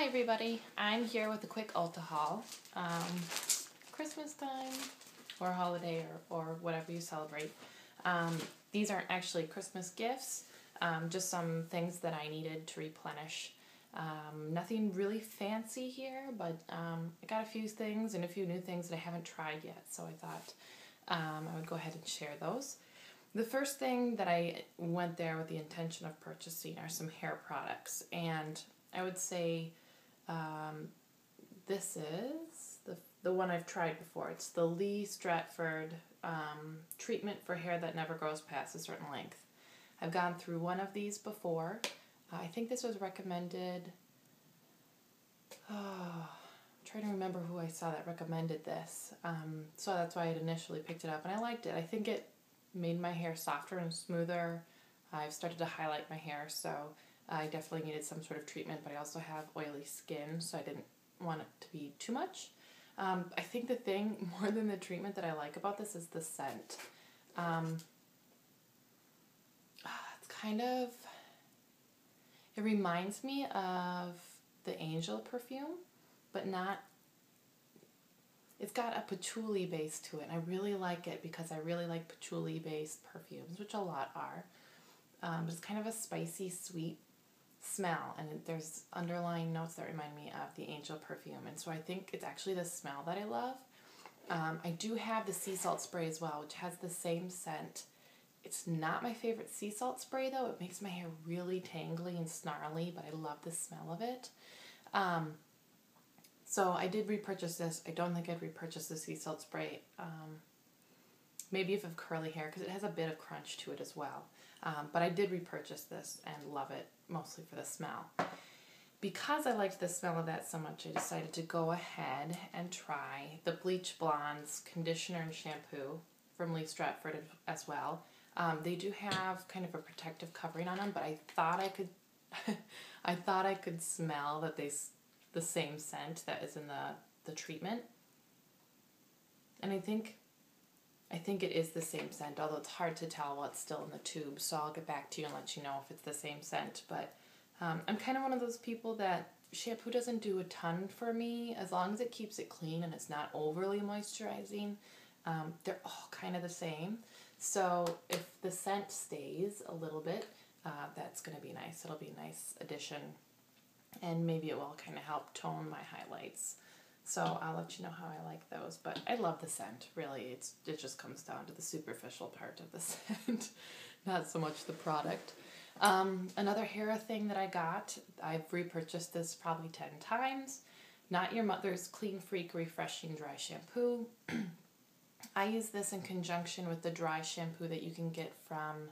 Hi everybody, I'm here with a quick Ulta haul. Christmas time or holiday or whatever you celebrate. These aren't actually Christmas gifts, just some things that I needed to replenish. Nothing really fancy here, but I got a few things and a few new things that I haven't tried yet, so I thought I would go ahead and share those. The first thing that I went there with the intention of purchasing are some hair products, and I would say this is the one I've tried before. It's the Stratford treatment for hair that never grows past a certain length. I've gone through one of these before. I think this was recommended. I'm trying to remember who I saw that recommended this. So that's why I had initially picked it up, and I liked it. I think it made my hair softer and smoother. I've started to highlight my hair, so I definitely needed some sort of treatment, but I also have oily skin, so I didn't want it to be too much. I think the thing, more than the treatment, that I like about this is the scent. It's kind of, it reminds me of the Angel perfume, but not, it's got a patchouli base to it, and I really like it because I really like patchouli-based perfumes, which a lot are. But it's kind of a spicy, sweet smell, and there's underlying notes that remind me of the Angel perfume, and so I think it's actually the smell that I love. I do have the sea salt spray as well, which has the same scent. It's not my favorite sea salt spray, though. It makes my hair really tangly and snarly, but I love the smell of it. So I did repurchase this. I don't think I'd repurchase the sea salt spray. Maybe if I have curly hair, because it has a bit of crunch to it as well. But I did repurchase this and love it, mostly for the smell. Because I liked the smell of that so much, I decided to go ahead and try the Bleach Blondes conditioner and shampoo from Stratford as well. They do have kind of a protective covering on them, but I thought I could, I thought I could smell that the same scent that is in the treatment. And I think it is the same scent, although it's hard to tell while it's still in the tube, so I'll get back to you and let you know if it's the same scent. But I'm kind of one of those people that shampoo doesn't do a ton for me. As long as it keeps it clean and it's not overly moisturizing, they're all kind of the same. So if the scent stays a little bit, that's going to be nice. It'll be a nice addition, and maybe it will kind of help tone my highlights. So I'll let you know how I like those. But I love the scent, really. It just comes down to the superficial part of the scent, not so much the product. Another hair thing that I got, I've repurchased this probably 10 times. Not Your Mother's Clean Freak Refreshing Dry Shampoo. I use this in conjunction with the dry shampoo that you can get from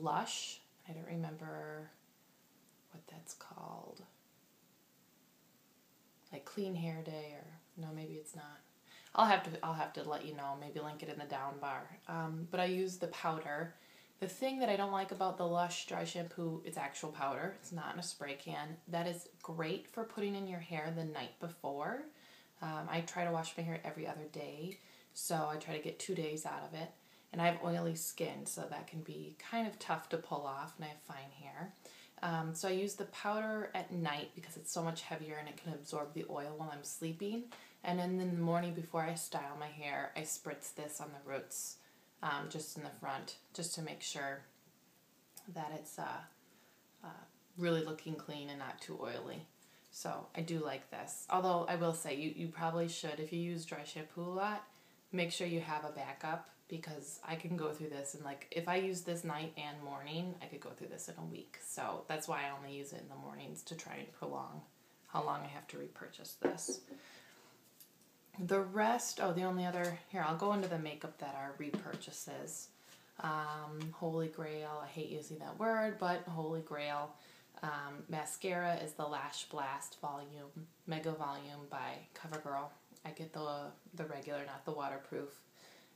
Lush. I don't remember what that's called. Like Clean Hair Day, or no, maybe it's not. I'll have to let you know. Maybe link it in the down bar. But I use the powder. The thing that I don't like about the Lush dry shampoo, it's actual powder. It's not in a spray can. That is great for putting in your hair the night before. I try to wash my hair every other day, so I try to get 2 days out of it. And I have oily skin, so that can be kind of tough to pull off, and I have fine hair. So I use the powder at night because it's so much heavier and it can absorb the oil while I'm sleeping. And then in the morning before I style my hair, I spritz this on the roots, just in the front, just to make sure that it's really looking clean and not too oily. So I do like this. Although I will say, you probably should, if you use dry shampoo a lot, make sure you have a backup, because I can go through this, and like if I use this night and morning, I could go through this in a week. So that's why I only use it in the mornings, to try and prolong how long I have to repurchase this. The rest, the only other, here, I'll go into the makeup that are repurchases. Holy Grail, I hate using that word, but Holy Grail. Mascara is the Lash Blast Volume, Mega Volume by CoverGirl. I get the regular, not the waterproof.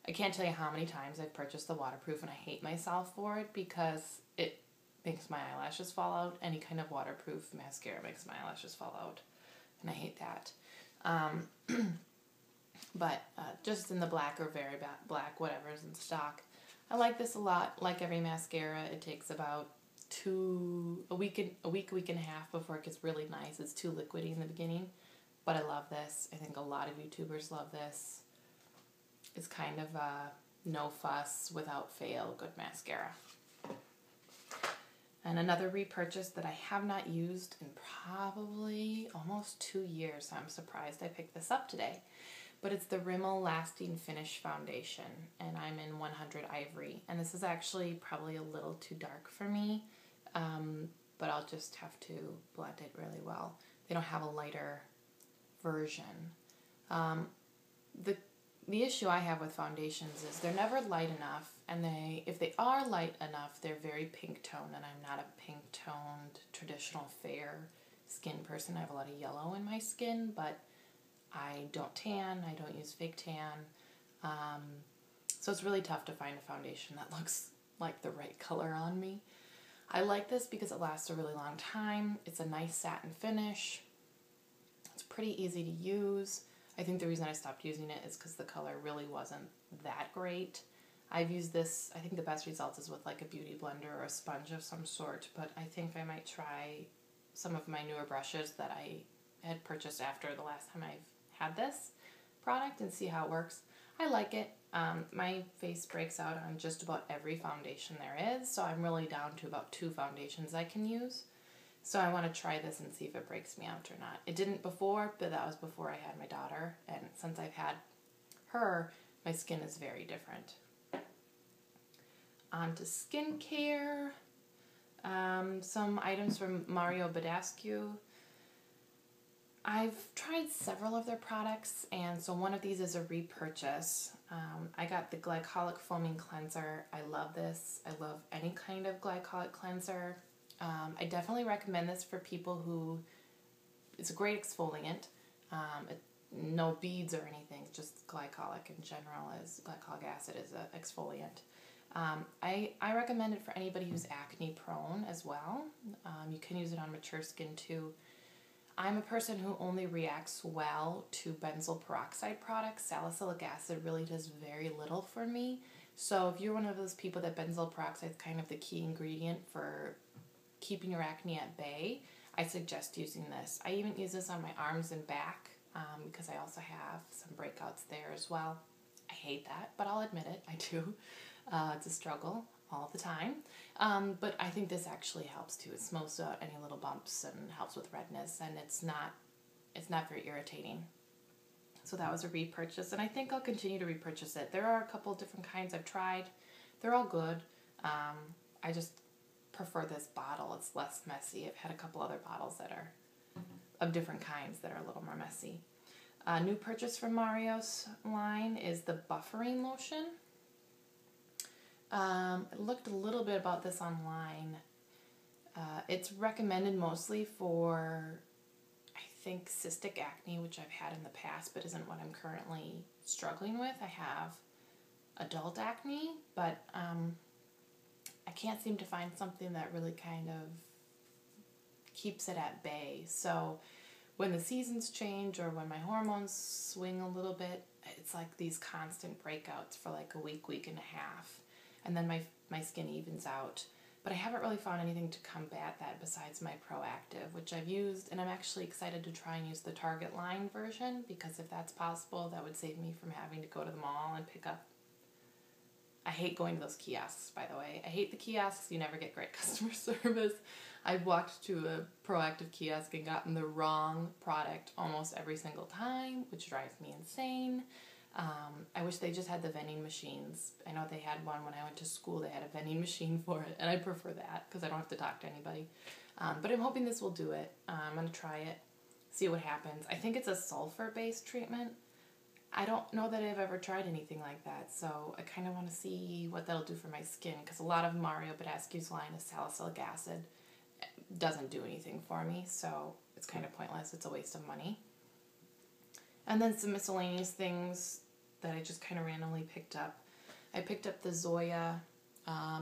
I can't tell you how many times I've purchased the waterproof, and I hate myself for it because it makes my eyelashes fall out. Any kind of waterproof mascara makes my eyelashes fall out, and I hate that. But just in the black or very black, whatever's in stock. I like this a lot. Like every mascara, it takes about a week and a half before it gets really nice. It's too liquidy in the beginning, but I love this. I think a lot of YouTubers love this. It's kind of a no fuss, without fail, good mascara. And another repurchase that I have not used in probably almost 2 years. I'm surprised I picked this up today. But it's the Remmel Lasting Finish Foundation, and I'm in 100 Ivory. And this is actually probably a little too dark for me, but I'll just have to blend it really well. They don't have a lighter version. The issue I have with foundations is they're never light enough, and if they are light enough, they're very pink toned, and I'm not a pink toned, traditional fair skin person. I have a lot of yellow in my skin, but I don't tan, I don't use fake tan, so it's really tough to find a foundation that looks like the right color on me. I like this because it lasts a really long time. It's a nice satin finish. It's pretty easy to use. I think the reason I stopped using it is because the color really wasn't that great. I've used this, I think the best results is with like a beauty blender or a sponge of some sort, but I think I might try some of my newer brushes that I had purchased after the last time I've had this product and see how it works. I like it. My face breaks out on just about every foundation there is, so I'm really down to about 2 foundations I can use. So I want to try this and see if it breaks me out or not. It didn't before, but that was before I had my daughter, and since I've had her, my skin is very different. On to skincare. Some items from Mario Badescu. I've tried several of their products, and so one of these is a repurchase. I got the Glycolic Foaming Cleanser. I love this. I love any kind of glycolic cleanser. I definitely recommend this for people who, it's a great exfoliant. No beads or anything, just glycolic in general, as glycolic acid is an exfoliant. I recommend it for anybody who's acne prone as well. You can use it on mature skin too. I'm a person who only reacts well to benzoyl peroxide products. Salicylic acid really does very little for me. So if you're one of those people that benzoyl peroxide is kind of the key ingredient for keeping your acne at bay, I suggest using this. I even use this on my arms and back because I also have some breakouts there as well. I hate that, but I'll admit it, I do. It's a struggle all the time. But I think this actually helps too. It smooths out any little bumps and helps with redness, and it's not very irritating. So that was a repurchase, and I think I'll continue to repurchase it. There are a couple different kinds I've tried. They're all good. I just prefer this bottle. It's less messy. I've had a couple other bottles that are of different kinds that are a little more messy. New purchase from Mario's line is the buffering lotion. I looked a little bit about this online. It's recommended mostly for, I think, cystic acne, which I've had in the past, but isn't what I'm currently struggling with. I have adult acne, but I can't seem to find something that really kind of keeps it at bay. So when the seasons change or when my hormones swing a little bit, it's like these constant breakouts for like a week, week and a half. And then my skin evens out. But I haven't really found anything to combat that besides my Proactive, which I've used, and I'm actually excited to try and use the Target line version, because if that's possible, that would save me from having to go to the mall and pick up. I hate going to those kiosks, by the way. I hate the kiosks. You never get great customer service. I've walked to a Proactive kiosk and gotten the wrong product almost every single time, which drives me insane. I wish they just had the vending machines. I know they had one when I went to school. They had a vending machine for it, and I prefer that because I don't have to talk to anybody. But I'm hoping this will do it. I'm going to try it, see what happens. I think it's a sulfur-based treatment. I don't know that I've ever tried anything like that, so I kind of want to see what that'll do for my skin, because a lot of Mario Badescu's line is salicylic acid. It doesn't do anything for me, so it's kind of pointless. It's a waste of money. And then some miscellaneous things that I just kind of randomly picked up. I picked up the Zoya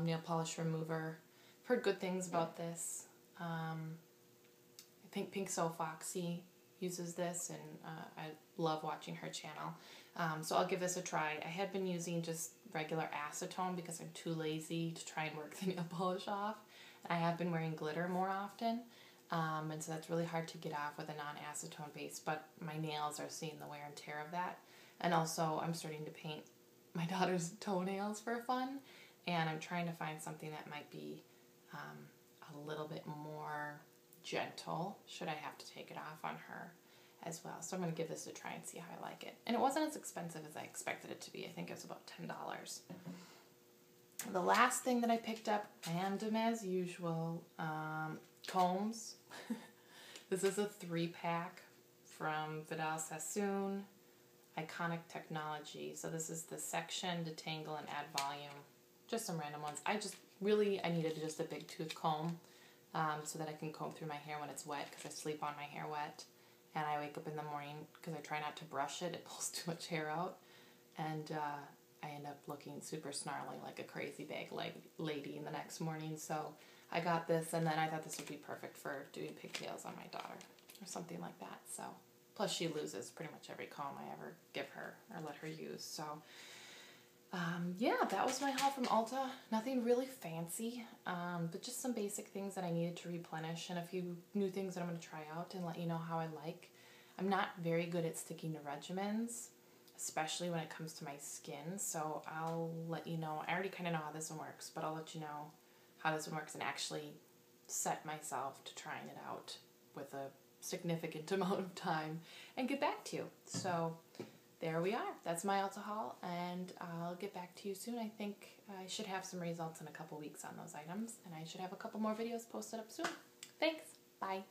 nail polish remover. I've heard good things about this. I think Pink So Foxy uses this, and I love watching her channel. So I'll give this a try. I had been using just regular acetone because I'm too lazy to try and work the nail polish off. I have been wearing glitter more often, and so that's really hard to get off with a non-acetone base, but my nails are seeing the wear and tear of that. And also I'm starting to paint my daughter's toenails for fun, and I'm trying to find something that might be a little bit more gentle should I have to take it off on her as well. So I'm going to give this a try and see how I like it. And it wasn't as expensive as I expected it to be. I think it was about $10. The last thing that I picked up, random as usual, combs. This is a 3-pack from Vidal Sassoon, Iconic Technology. So this is the section, detangle, and add volume. Just some random ones. I needed just a big tooth comb so that I can comb through my hair when it's wet, because I sleep on my hair wet. And I wake up in the morning, because I try not to brush it, it pulls too much hair out. And I end up looking super snarly like a crazy bag lady in the next morning. So I got this, and then I thought this would be perfect for doing pigtails on my daughter or something like that. So plus she loses pretty much every comb I ever give her or let her use. So yeah, that was my haul from Ulta. Nothing really fancy, but just some basic things that I needed to replenish and a few new things that I'm going to try out and let you know how I like. I'm not very good at sticking to regimens, especially when it comes to my skin, so I'll let you know. I already kind of know how this one works, but I'll let you know how this one works and actually set myself to trying it out with a significant amount of time and get back to you. So there we are. That's my Ulta haul, and I'll get back to you soon. I think I should have some results in a couple weeks on those items, and I should have a couple more videos posted up soon. Thanks. Bye.